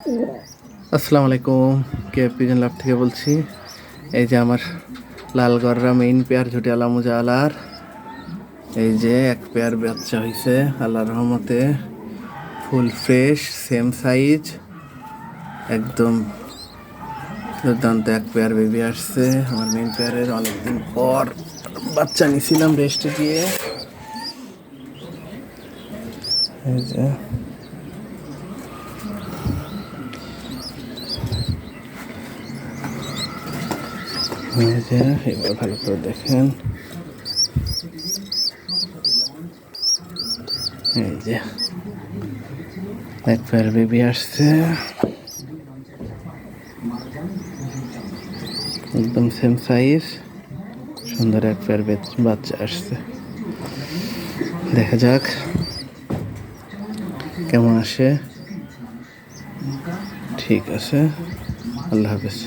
আসসালামু আলাইকুম, কে পিজন লাভ থেকে বলছি। এই যে আমার লালগড়রা মেইন পেয়ার ঝুটি আলামুজা আলার এই যে এক পেয়ার বাচ্চা হয়েছে আল্লাহর রহমতে, ফুল ফ্রেশ, সেম সাইজ, একদম দুর্দান্ত এক পেয়ার বেবি আসছে। আমার মেইন পেয়ারের অনেকদিন পর বাচ্চা নিয়েছিলাম রেস্টে দিয়ে। এই যে এবার ভালো করে দেখেন, এই যে এক পেয়ার বেবি আসছে, একদম সেম সাইজ, সুন্দর এক পেয়ার বাচ্চা আসছে। দেখা যাক কেমন আসে। ঠিক আছে, আল্লাহ হাফেজ।